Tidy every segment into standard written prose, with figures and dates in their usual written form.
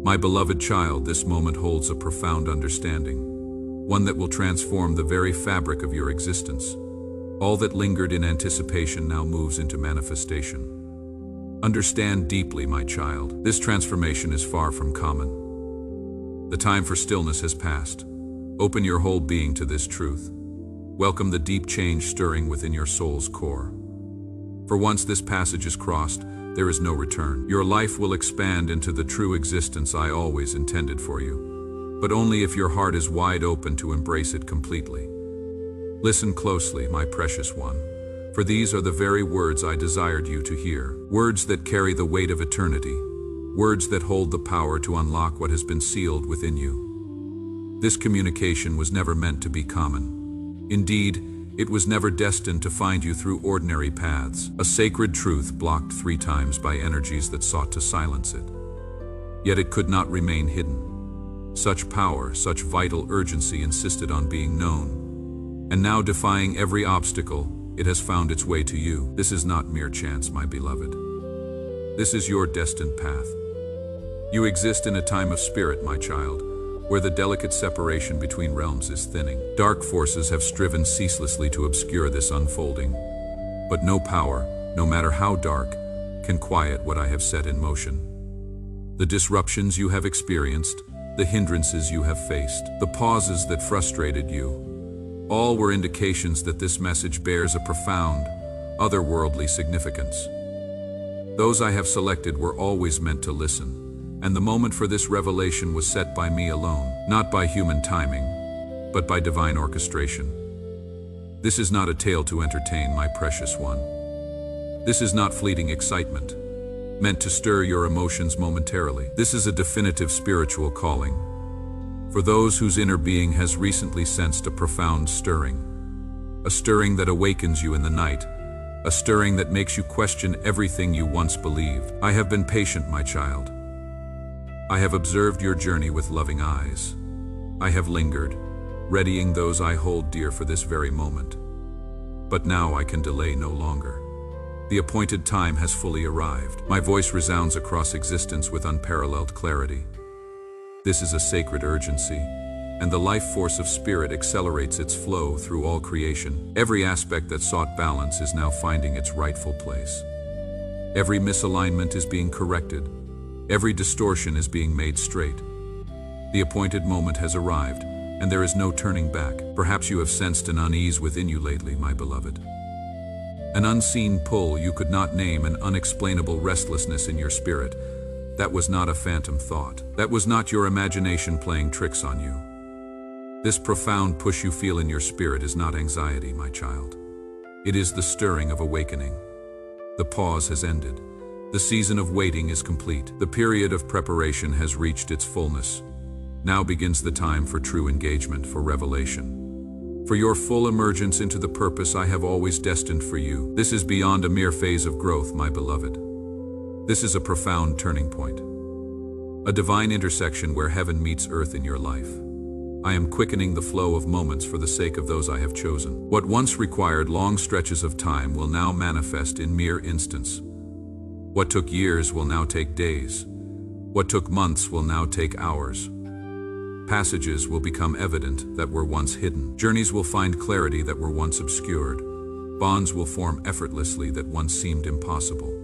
My beloved child, this moment holds a profound understanding, one that will transform the very fabric of your existence. All that lingered in anticipation now moves into manifestation. Understand deeply, my child, this transformation is far from common. The time for stillness has passed. Open your whole being to this truth. Welcome the deep change stirring within your soul's core. For once this passage is crossed, there is no return. Your life will expand into the true existence I always intended for you, but only if your heart is wide open to embrace it completely. Listen closely, my precious one, for these are the very words I desired you to hear. Words that carry the weight of eternity. Words that hold the power to unlock what has been sealed within you. This communication was never meant to be common. Indeed, it was never destined to find you through ordinary paths, a sacred truth blocked 3 times by energies that sought to silence it. Yet it could not remain hidden. Such power, such vital urgency insisted on being known. And now, defying every obstacle, it has found its way to you. This is not mere chance, my beloved. This is your destined path. You exist in a time of spirit, my child, where the delicate separation between realms is thinning. Dark forces have striven ceaselessly to obscure this unfolding, but no power, no matter how dark, can quiet what I have set in motion. The disruptions you have experienced, the hindrances you have faced, the pauses that frustrated you, all were indications that this message bears a profound, otherworldly significance. Those I have selected were always meant to listen. And the moment for this revelation was set by me alone, not by human timing, but by divine orchestration. This is not a tale to entertain, my precious one. This is not fleeting excitement, meant to stir your emotions momentarily. This is a definitive spiritual calling, for those whose inner being has recently sensed a profound stirring. A stirring that awakens you in the night, a stirring that makes you question everything you once believed. I have been patient, my child. I have observed your journey with loving eyes. I have lingered, readying those I hold dear for this very moment. But now I can delay no longer. The appointed time has fully arrived. My voice resounds across existence with unparalleled clarity. This is a sacred urgency, and the life force of spirit accelerates its flow through all creation. Every aspect that sought balance is now finding its rightful place. Every misalignment is being corrected. Every distortion is being made straight. The appointed moment has arrived, and there is no turning back. Perhaps you have sensed an unease within you lately, my beloved. An unseen pull you could not name, an unexplainable restlessness in your spirit. That was not a phantom thought. That was not your imagination playing tricks on you. This profound push you feel in your spirit is not anxiety, my child. It is the stirring of awakening. The pause has ended. The season of waiting is complete. The period of preparation has reached its fullness. Now begins the time for true engagement, for revelation. For your full emergence into the purpose I have always destined for you. This is beyond a mere phase of growth, my beloved. This is a profound turning point. A divine intersection where heaven meets earth in your life. I am quickening the flow of moments for the sake of those I have chosen. What once required long stretches of time will now manifest in mere instants. What took years will now take days. What took months will now take hours. Passages will become evident that were once hidden. Journeys will find clarity that were once obscured. Bonds will form effortlessly that once seemed impossible.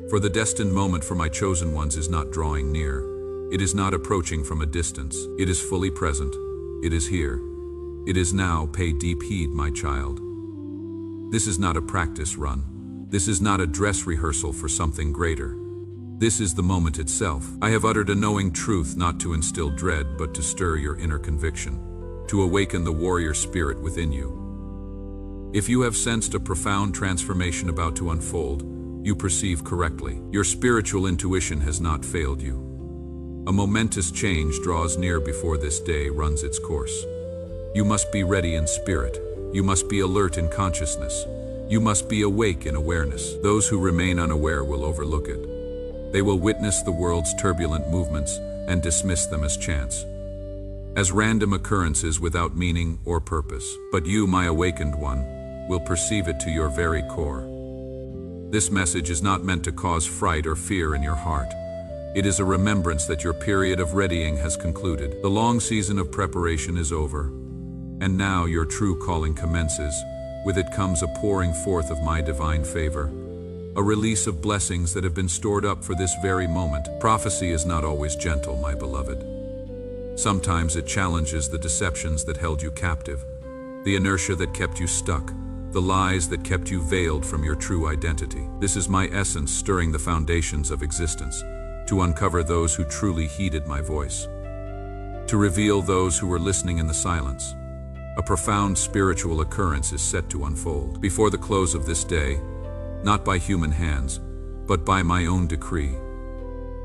For the destined moment for my chosen ones is not drawing near. It is not approaching from a distance. It is fully present. It is here. It is now. Pay deep heed, my child. This is not a practice run. This is not a dress rehearsal for something greater. This is the moment itself. I have uttered a knowing truth not to instill dread, but to stir your inner conviction, to awaken the warrior spirit within you. If you have sensed a profound transformation about to unfold, you perceive correctly. Your spiritual intuition has not failed you. A momentous change draws near before this day runs its course. You must be ready in spirit. You must be alert in consciousness. You must be awake in awareness. Those who remain unaware will overlook it. They will witness the world's turbulent movements and dismiss them as chance, as random occurrences without meaning or purpose. But you, my awakened one, will perceive it to your very core. This message is not meant to cause fright or fear in your heart, It is a remembrance that your period of readying has concluded. The long season of preparation is over, and now your true calling commences. With it comes a pouring forth of my divine favor, a release of blessings that have been stored up for this very moment. Prophecy is not always gentle, my beloved. Sometimes it challenges the deceptions that held you captive, the inertia that kept you stuck, the lies that kept you veiled from your true identity. This is my essence stirring the foundations of existence, to uncover those who truly heeded my voice, to reveal those who were listening in the silence. A profound spiritual occurrence is set to unfold before the close of this day, not by human hands, but by my own decree.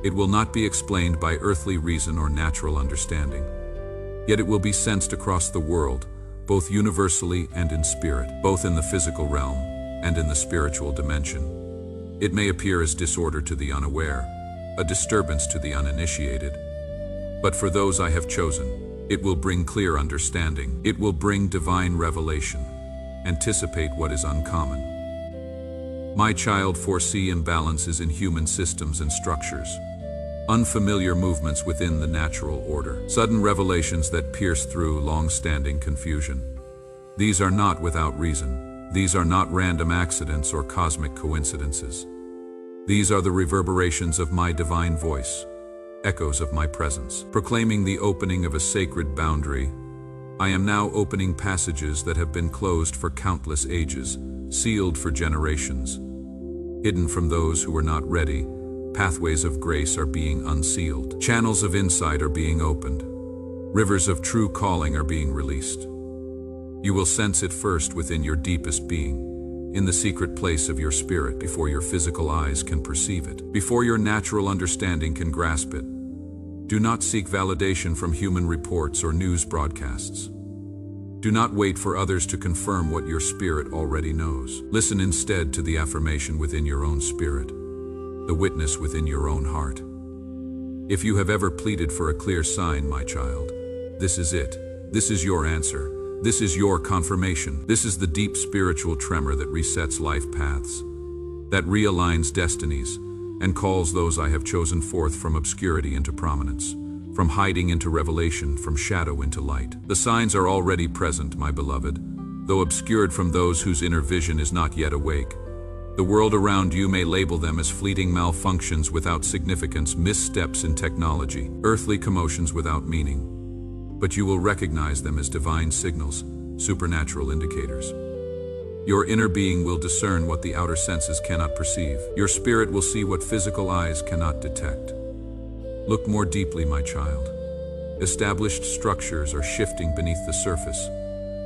It will not be explained by earthly reason or natural understanding, yet it will be sensed across the world, both universally and in spirit, both in the physical realm and in the spiritual dimension. It may appear as disorder to the unaware, a disturbance to the uninitiated, but for those I have chosen, it will bring clear understanding. It will bring divine revelation. Anticipate what is uncommon. My child, foresee imbalances in human systems and structures, unfamiliar movements within the natural order, sudden revelations that pierce through long-standing confusion. These are not without reason. These are not random accidents or cosmic coincidences. These are the reverberations of my divine voice, echoes of my presence. Proclaiming the opening of a sacred boundary, I am now opening passages that have been closed for countless ages, sealed for generations. Hidden from those who are not ready, pathways of grace are being unsealed. Channels of insight are being opened. Rivers of true calling are being released. You will sense it first within your deepest being, in the secret place of your spirit, before your physical eyes can perceive it, before your natural understanding can grasp it. Do not seek validation from human reports or news broadcasts. Do not wait for others to confirm what your spirit already knows. Listen instead to the affirmation within your own spirit, the witness within your own heart. If you have ever pleaded for a clear sign, my child, this is it. This is your answer. This is your confirmation. This is the deep spiritual tremor that resets life paths, that realigns destinies, and calls those I have chosen forth from obscurity into prominence, from hiding into revelation, from shadow into light. The signs are already present, my beloved, though obscured from those whose inner vision is not yet awake. The world around you may label them as fleeting malfunctions without significance, missteps in technology, earthly commotions without meaning. But you will recognize them as divine signals, supernatural indicators. Your inner being will discern what the outer senses cannot perceive. Your spirit will see what physical eyes cannot detect. Look more deeply, my child. Established structures are shifting beneath the surface.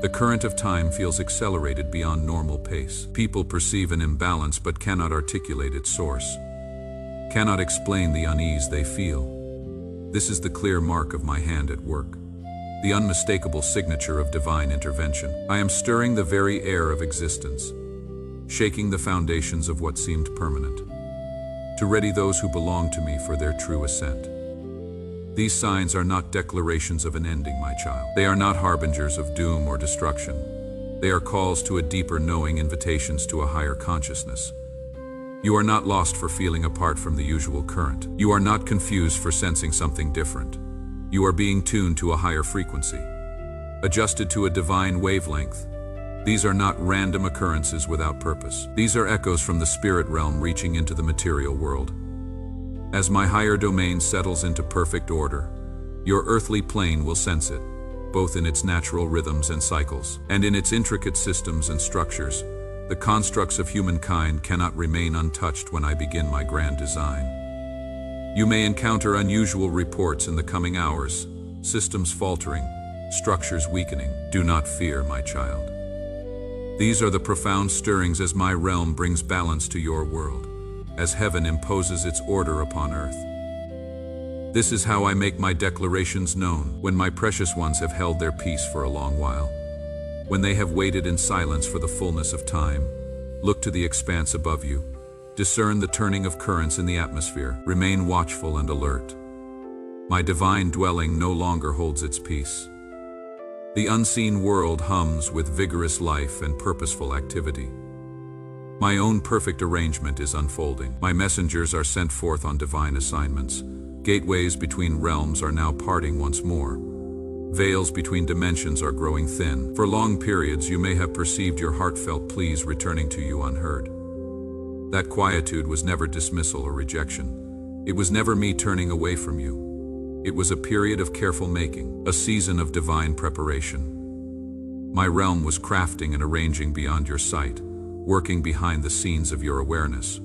The current of time feels accelerated beyond normal pace. People perceive an imbalance but cannot articulate its source, cannot explain the unease they feel. This is the clear mark of my hand at work, the unmistakable signature of divine intervention. I am stirring the very air of existence, shaking the foundations of what seemed permanent, to ready those who belong to me for their true ascent. These signs are not declarations of an ending, my child. They are not harbingers of doom or destruction. They are calls to a deeper knowing, invitations to a higher consciousness. You are not lost for feeling apart from the usual current. You are not confused for sensing something different. You are being tuned to a higher frequency, adjusted to a divine wavelength. These are not random occurrences without purpose. These are echoes from the spirit realm reaching into the material world. As my higher domain settles into perfect order, your earthly plane will sense it, both in its natural rhythms and cycles, and in its intricate systems and structures. The constructs of humankind cannot remain untouched when I begin my grand design. You may encounter unusual reports in the coming hours, systems faltering, structures weakening. Do not fear, my child. These are the profound stirrings as my realm brings balance to your world, as heaven imposes its order upon earth. This is how I make my declarations known, when my precious ones have held their peace for a long while. When they have waited in silence for the fullness of time, look to the expanse above you. Discern the turning of currents in the atmosphere. Remain watchful and alert. My divine dwelling no longer holds its peace. The unseen world hums with vigorous life and purposeful activity. My own perfect arrangement is unfolding. My messengers are sent forth on divine assignments. Gateways between realms are now parting once more. Veils between dimensions are growing thin. For long periods, you may have perceived your heartfelt pleas returning to you unheard. That quietude was never dismissal or rejection. It was never me turning away from you. It was a period of careful making, a season of divine preparation. My realm was crafting and arranging beyond your sight, working behind the scenes of your awareness.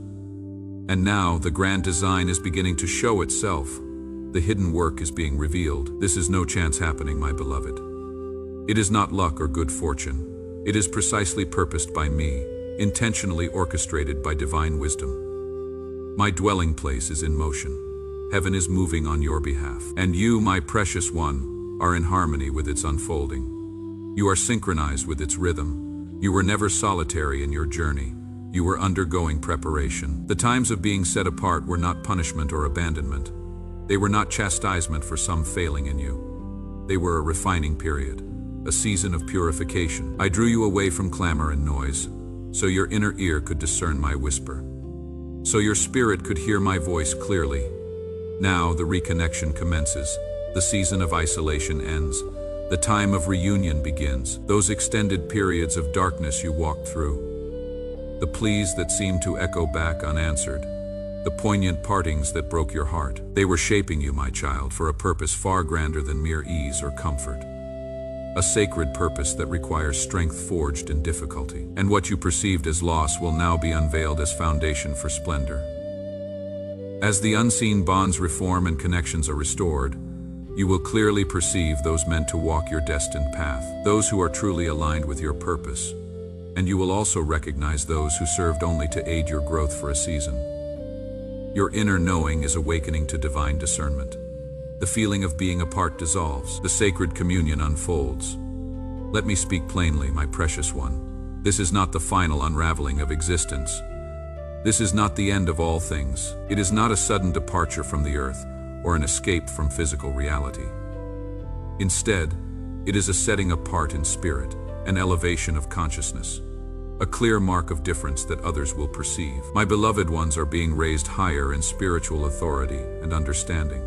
And now the grand design is beginning to show itself. The hidden work is being revealed. This is no chance happening, my beloved. It is not luck or good fortune. It is precisely purposed by me, intentionally orchestrated by divine wisdom. My dwelling place is in motion. Heaven is moving on your behalf. And you, my precious one, are in harmony with its unfolding. You are synchronized with its rhythm. You were never solitary in your journey. You were undergoing preparation. The times of being set apart were not punishment or abandonment. They were not chastisement for some failing in you. They were a refining period, a season of purification. I drew you away from clamor and noise, so your inner ear could discern my whisper, so your spirit could hear my voice clearly. Now the reconnection commences. The season of isolation ends. The time of reunion begins. Those extended periods of darkness you walked through, the pleas that seemed to echo back unanswered, the poignant partings that broke your heart. They were shaping you, my child, for a purpose far grander than mere ease or comfort. A sacred purpose that requires strength forged in difficulty. And what you perceived as loss will now be unveiled as foundation for splendor. As the unseen bonds reform and connections are restored, you will clearly perceive those meant to walk your destined path, those who are truly aligned with your purpose. And you will also recognize those who served only to aid your growth for a season. Your inner knowing is awakening to divine discernment. The feeling of being apart dissolves. The sacred communion unfolds. Let me speak plainly, my precious one. This is not the final unraveling of existence. This is not the end of all things. It is not a sudden departure from the earth, or an escape from physical reality. Instead, it is a setting apart in spirit, an elevation of consciousness, a clear mark of difference that others will perceive. My beloved ones are being raised higher in spiritual authority and understanding,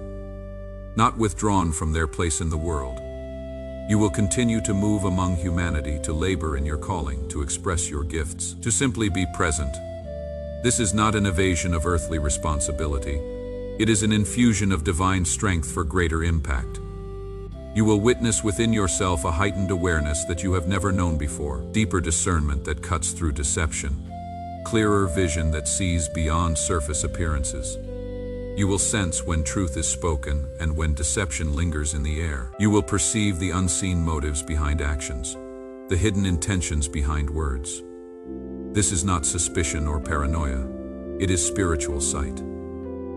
not withdrawn from their place in the world. You will continue to move among humanity, to labor in your calling, to express your gifts, to simply be present. This is not an evasion of earthly responsibility. It is an infusion of divine strength for greater impact. You will witness within yourself a heightened awareness that you have never known before, deeper discernment that cuts through deception, clearer vision that sees beyond surface appearances. You will sense when truth is spoken and when deception lingers in the air. You will perceive the unseen motives behind actions, the hidden intentions behind words. This is not suspicion or paranoia. It is spiritual sight,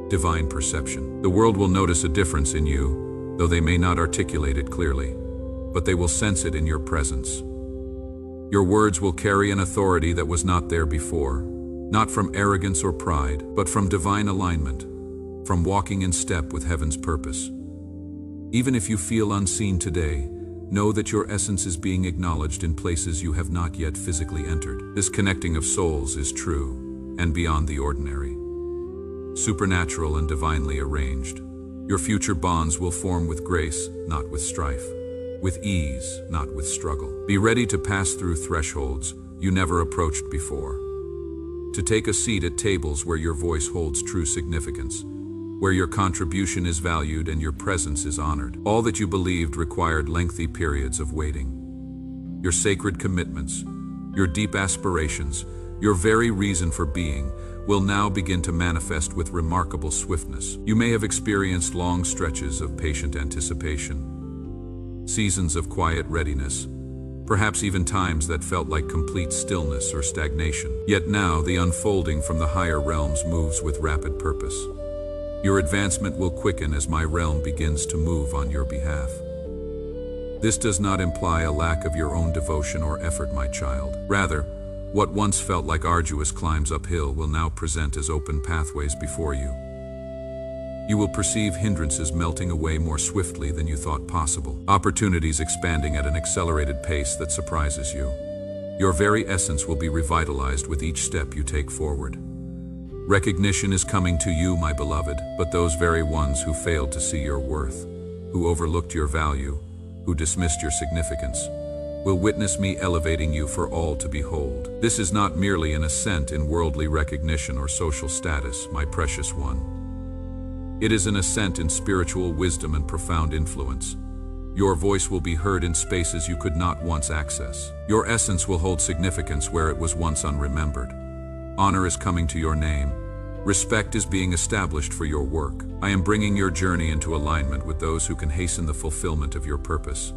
divine perception. The world will notice a difference in you, though they may not articulate it clearly, but they will sense it in your presence. Your words will carry an authority that was not there before, not from arrogance or pride, but from divine alignment, from walking in step with heaven's purpose. Even if you feel unseen today, know that your essence is being acknowledged in places you have not yet physically entered. This connecting of souls is true and beyond the ordinary, supernatural and divinely arranged. Your future bonds will form with grace, not with strife, with ease, not with struggle. Be ready to pass through thresholds you never approached before, to take a seat at tables where your voice holds true significance, where your contribution is valued and your presence is honored. All that you believed required lengthy periods of waiting. Your sacred commitments, your deep aspirations, your very reason for being, will now begin to manifest with remarkable swiftness. You may have experienced long stretches of patient anticipation, seasons of quiet readiness, perhaps even times that felt like complete stillness or stagnation. Yet now the unfolding from the higher realms moves with rapid purpose. Your advancement will quicken as my realm begins to move on your behalf. This does not imply a lack of your own devotion or effort, my child. Rather, what once felt like arduous climbs uphill will now present as open pathways before you. You will perceive hindrances melting away more swiftly than you thought possible, opportunities expanding at an accelerated pace that surprises you. Your very essence will be revitalized with each step you take forward. Recognition is coming to you, my beloved, but those very ones who failed to see your worth, who overlooked your value, who dismissed your significance, will witness me elevating you for all to behold. This is not merely an ascent in worldly recognition or social status, my precious one. It is an ascent in spiritual wisdom and profound influence. Your voice will be heard in spaces you could not once access. Your essence will hold significance where it was once unremembered. Honor is coming to your name. Respect is being established for your work. I am bringing your journey into alignment with those who can hasten the fulfillment of your purpose.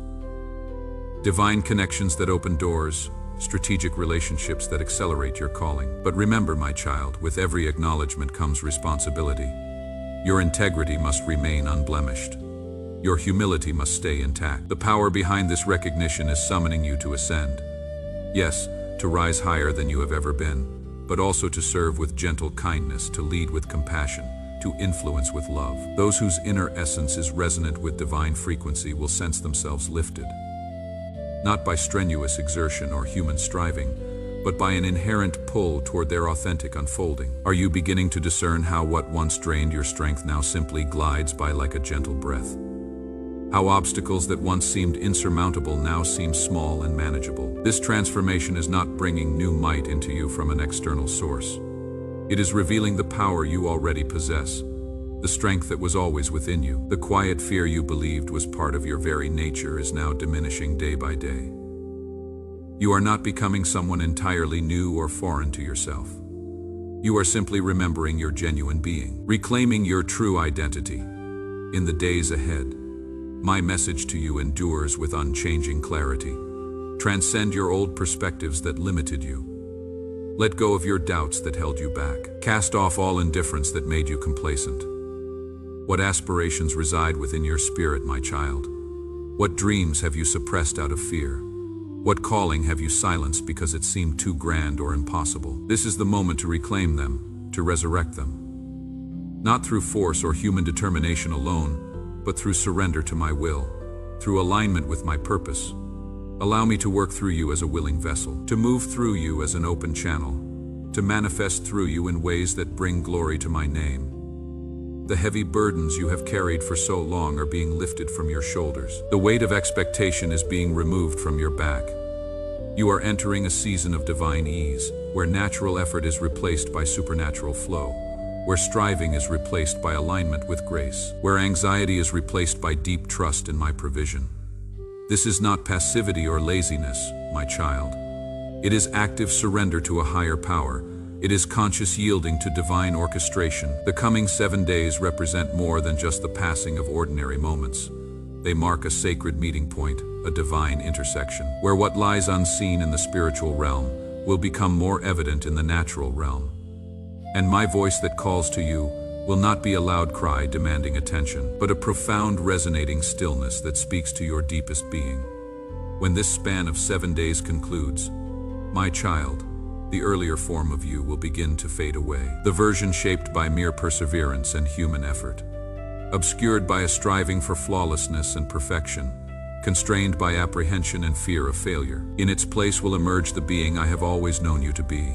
Divine connections that open doors, strategic relationships that accelerate your calling. But remember, my child, with every acknowledgement comes responsibility. Your integrity must remain unblemished. Your humility must stay intact. The power behind this recognition is summoning you to ascend. Yes, to rise higher than you have ever been, but also to serve with gentle kindness, to lead with compassion, to influence with love. Those whose inner essence is resonant with divine frequency will sense themselves lifted, not by strenuous exertion or human striving, but by an inherent pull toward their authentic unfolding. Are you beginning to discern how what once drained your strength now simply glides by like a gentle breath? How obstacles that once seemed insurmountable now seem small and manageable. This transformation is not bringing new might into you from an external source. It is revealing the power you already possess, the strength that was always within you. The quiet fear you believed was part of your very nature is now diminishing day by day. You are not becoming someone entirely new or foreign to yourself. You are simply remembering your genuine being, reclaiming your true identity. In the days ahead, my message to you endures with unchanging clarity. Transcend your old perspectives that limited you. Let go of your doubts that held you back. Cast off all indifference that made you complacent. What aspirations reside within your spirit, my child? What dreams have you suppressed out of fear? What calling have you silenced because it seemed too grand or impossible? This is the moment to reclaim them, to resurrect them. Not through force or human determination alone, but through surrender to my will, through alignment with my purpose. Allow me to work through you as a willing vessel, to move through you as an open channel, to manifest through you in ways that bring glory to my name. The heavy burdens you have carried for so long are being lifted from your shoulders. The weight of expectation is being removed from your back. You are entering a season of divine ease, where natural effort is replaced by supernatural flow, where striving is replaced by alignment with grace, where anxiety is replaced by deep trust in my provision. This is not passivity or laziness, my child. It is active surrender to a higher power. It is conscious yielding to divine orchestration. The coming 7 days represent more than just the passing of ordinary moments. They mark a sacred meeting point, a divine intersection, where what lies unseen in the spiritual realm will become more evident in the natural realm. And my voice that calls to you will not be a loud cry demanding attention, but a profound resonating stillness that speaks to your deepest being. When this span of 7 days concludes, my child, the earlier form of you will begin to fade away, the version shaped by mere perseverance and human effort, obscured by a striving for flawlessness and perfection, constrained by apprehension and fear of failure. In its place will emerge the being I have always known you to be.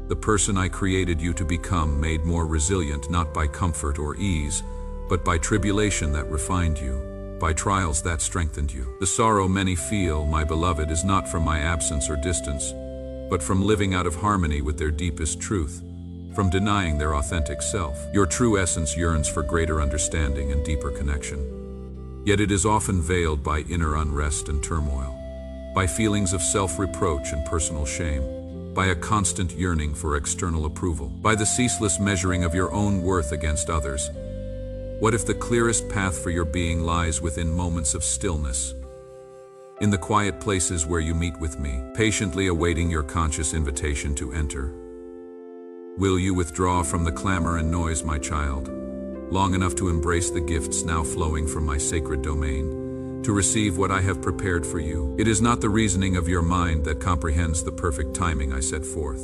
The person I created you to become, made more resilient not by comfort or ease, but by tribulation that refined you, by trials that strengthened you. The sorrow many feel, my beloved, is not from my absence or distance, but from living out of harmony with their deepest truth, from denying their authentic self. Your true essence yearns for greater understanding and deeper connection. Yet it is often veiled by inner unrest and turmoil, by feelings of self-reproach and personal shame, by a constant yearning for external approval, by the ceaseless measuring of your own worth against others. What if the clearest path for your being lies within moments of stillness, in the quiet places where you meet with me, patiently awaiting your conscious invitation to enter? Will you withdraw from the clamor and noise, my child, long enough to embrace the gifts now flowing from my sacred domain, to receive what I have prepared for you? It is not the reasoning of your mind that comprehends the perfect timing I set forth.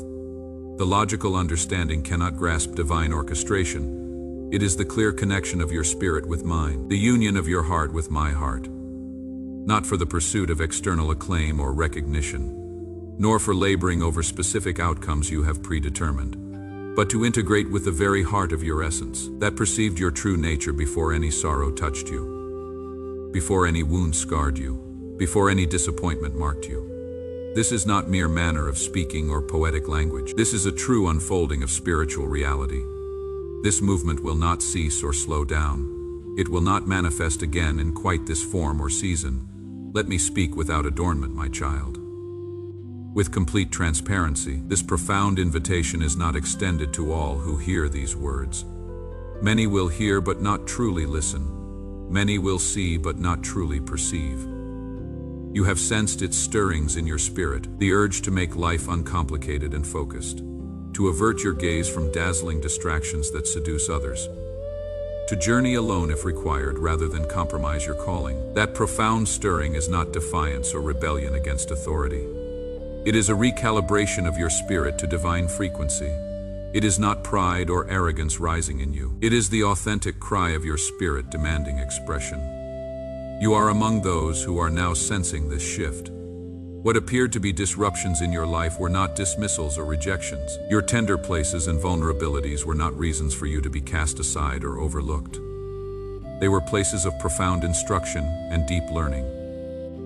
The logical understanding cannot grasp divine orchestration. It is the clear connection of your spirit with mine, the union of your heart with my heart. Not for the pursuit of external acclaim or recognition, nor for laboring over specific outcomes you have predetermined, but to integrate with the very heart of your essence, that perceived your true nature before any sorrow touched you, before any wound scarred you, before any disappointment marked you. This is not mere manner of speaking or poetic language. This is a true unfolding of spiritual reality. This movement will not cease or slow down. It will not manifest again in quite this form or season. Let me speak without adornment, my child. With complete transparency, this profound invitation is not extended to all who hear these words. Many will hear but not truly listen. Many will see but not truly perceive. You have sensed its stirrings in your spirit, the urge to make life uncomplicated and focused, to avert your gaze from dazzling distractions that seduce others, to journey alone if required rather than compromise your calling. That profound stirring is not defiance or rebellion against authority. It is a recalibration of your spirit to divine frequency. It is not pride or arrogance rising in you. It is the authentic cry of your spirit demanding expression. You are among those who are now sensing this shift. What appeared to be disruptions in your life were not dismissals or rejections. Your tender places and vulnerabilities were not reasons for you to be cast aside or overlooked. They were places of profound instruction and deep learning.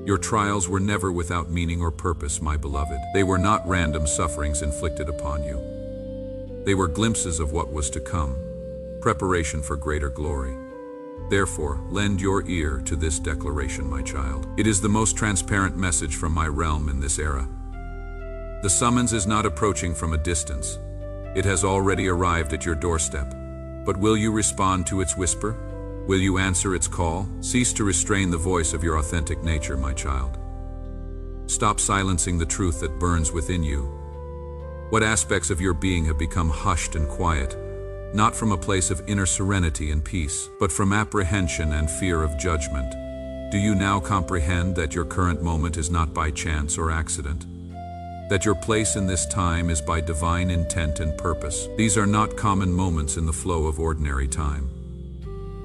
Your trials were never without meaning or purpose, my beloved. They were not random sufferings inflicted upon you. They were glimpses of what was to come, preparation for greater glory. Therefore, lend your ear to this declaration, my child. It is the most transparent message from my realm in this era. The summons is not approaching from a distance. It has already arrived at your doorstep. But will you respond to its whisper? Will you answer its call? Cease to restrain the voice of your authentic nature, my child. Stop silencing the truth that burns within you. What aspects of your being have become hushed and quiet? Not from a place of inner serenity and peace, but from apprehension and fear of judgment. Do you now comprehend that your current moment is not by chance or accident? That your place in this time is by divine intent and purpose? These are not common moments in the flow of ordinary time.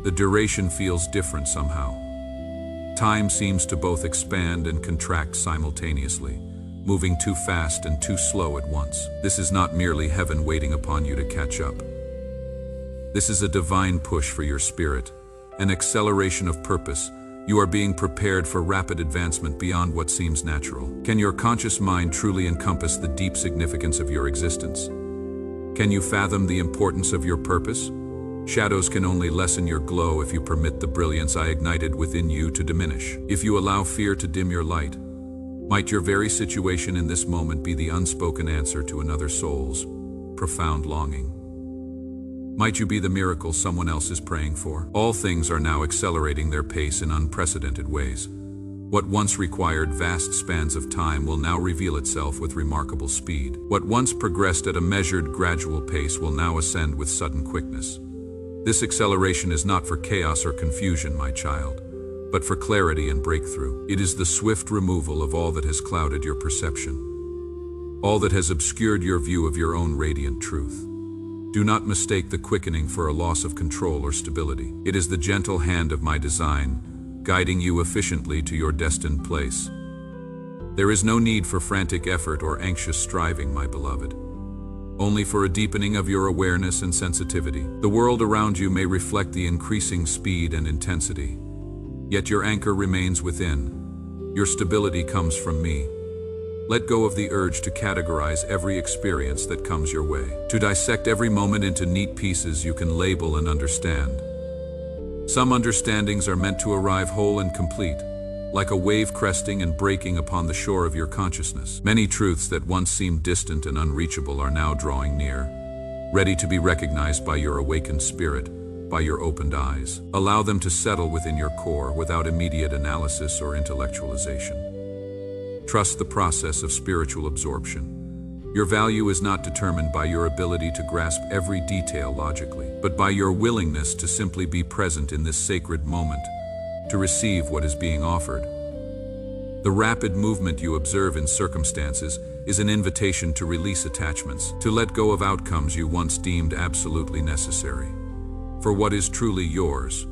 The duration feels different somehow. Time seems to both expand and contract simultaneously, moving too fast and too slow at once. This is not merely heaven waiting upon you to catch up. This is a divine push for your spirit, an acceleration of purpose. You are being prepared for rapid advancement beyond what seems natural. Can your conscious mind truly encompass the deep significance of your existence? Can you fathom the importance of your purpose? Shadows can only lessen your glow if you permit the brilliance I ignited within you to diminish. If you allow fear to dim your light, might your very situation in this moment be the unspoken answer to another soul's profound longing? Might you be the miracle someone else is praying for? All things are now accelerating their pace in unprecedented ways. What once required vast spans of time will now reveal itself with remarkable speed. What once progressed at a measured, gradual pace will now ascend with sudden quickness. This acceleration is not for chaos or confusion, my child, but for clarity and breakthrough. It is the swift removal of all that has clouded your perception, all that has obscured your view of your own radiant truth. Do not mistake the quickening for a loss of control or stability. It is the gentle hand of my design, guiding you efficiently to your destined place. There is no need for frantic effort or anxious striving, my beloved. Only for a deepening of your awareness and sensitivity. The world around you may reflect the increasing speed and intensity, yet your anchor remains within. Your stability comes from me. Let go of the urge to categorize every experience that comes your way, to dissect every moment into neat pieces you can label and understand. Some understandings are meant to arrive whole and complete, like a wave cresting and breaking upon the shore of your consciousness. Many truths that once seemed distant and unreachable are now drawing near, ready to be recognized by your awakened spirit, by your opened eyes. Allow them to settle within your core without immediate analysis or intellectualization. Trust the process of spiritual absorption. Your value is not determined by your ability to grasp every detail logically, but by your willingness to simply be present in this sacred moment, to receive what is being offered. The rapid movement you observe in circumstances is an invitation to release attachments, to let go of outcomes you once deemed absolutely necessary. For what is truly yours,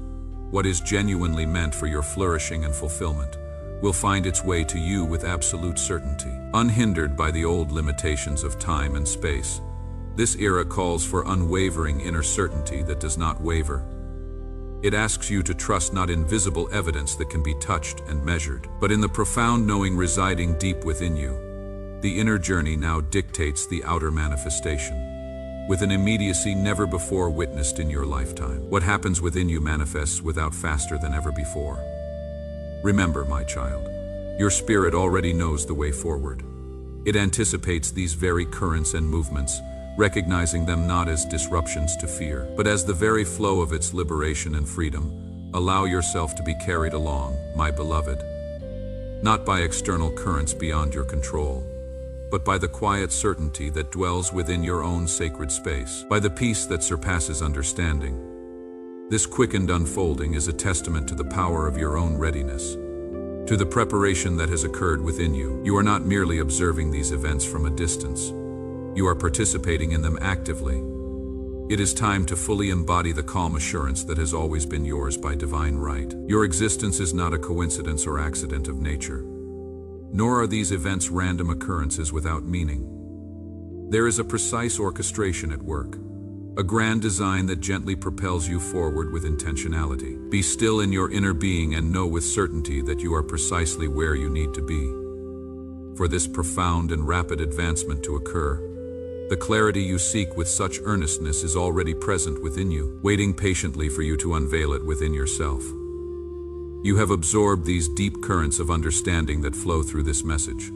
what is genuinely meant for your flourishing and fulfillment, will find its way to you with absolute certainty, unhindered by the old limitations of time and space. This era calls for unwavering inner certainty that does not waver. It asks you to trust not in visible evidence that can be touched and measured, but in the profound knowing residing deep within you. The inner journey now dictates the outer manifestation, with an immediacy never before witnessed in your lifetime. What happens within you manifests without faster than ever before. Remember, my child, your spirit already knows the way forward. It anticipates these very currents and movements, recognizing them not as disruptions to fear, but as the very flow of its liberation and freedom. Allow yourself to be carried along, my beloved, not by external currents beyond your control, but by the quiet certainty that dwells within your own sacred space, by the peace that surpasses understanding. This quickened unfolding is a testament to the power of your own readiness, to the preparation that has occurred within you. You are not merely observing these events from a distance. You are participating in them actively. It is time to fully embody the calm assurance that has always been yours by divine right. Your existence is not a coincidence or accident of nature, nor are these events random occurrences without meaning. There is a precise orchestration at work, a grand design that gently propels you forward with intentionality. Be still in your inner being and know with certainty that you are precisely where you need to be. For this profound and rapid advancement to occur, the clarity you seek with such earnestness is already present within you, waiting patiently for you to unveil it within yourself. You have absorbed these deep currents of understanding that flow through this message.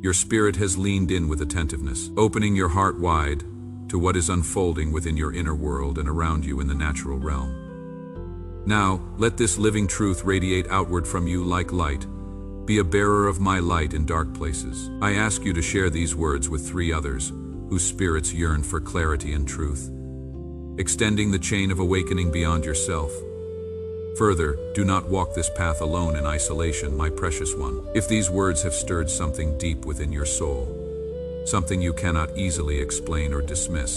Your spirit has leaned in with attentiveness, opening your heart wide to what is unfolding within your inner world and around you in the natural realm. Now, let this living truth radiate outward from you like light. Be a bearer of my light in dark places. I ask you to share these words with 3 others whose spirits yearn for clarity and truth, extending the chain of awakening beyond yourself. Further, do not walk this path alone in isolation, my precious one. If these words have stirred something deep within your soul, something you cannot easily explain or dismiss,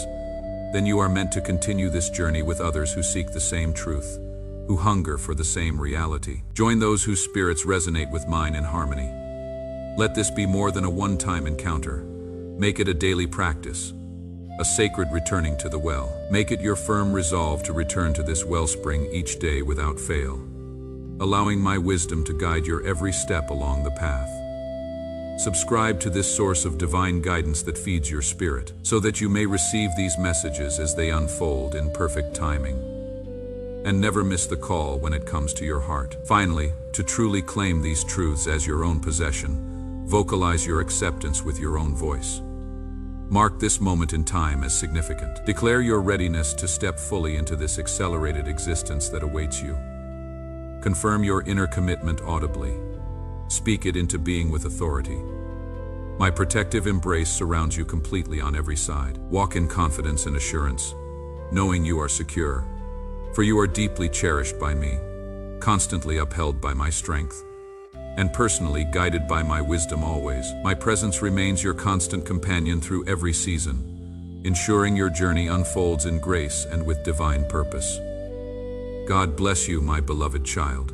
then you are meant to continue this journey with others who seek the same truth, who hunger for the same reality. Join those whose spirits resonate with mine in harmony. Let this be more than a one-time encounter. Make it a daily practice, a sacred returning to the well. Make it your firm resolve to return to this wellspring each day without fail, allowing my wisdom to guide your every step along the path. Subscribe to this source of divine guidance that feeds your spirit, so that you may receive these messages as they unfold in perfect timing. And never miss the call when it comes to your heart. Finally, to truly claim these truths as your own possession, vocalize your acceptance with your own voice. Mark this moment in time as significant. Declare your readiness to step fully into this accelerated existence that awaits you. Confirm your inner commitment audibly. Speak it into being with authority. My protective embrace surrounds you completely on every side. Walk in confidence and assurance, knowing you are secure, for you are deeply cherished by me, constantly upheld by my strength, and personally guided by my wisdom always. My presence remains your constant companion through every season, ensuring your journey unfolds in grace and with divine purpose. God bless you, my beloved child.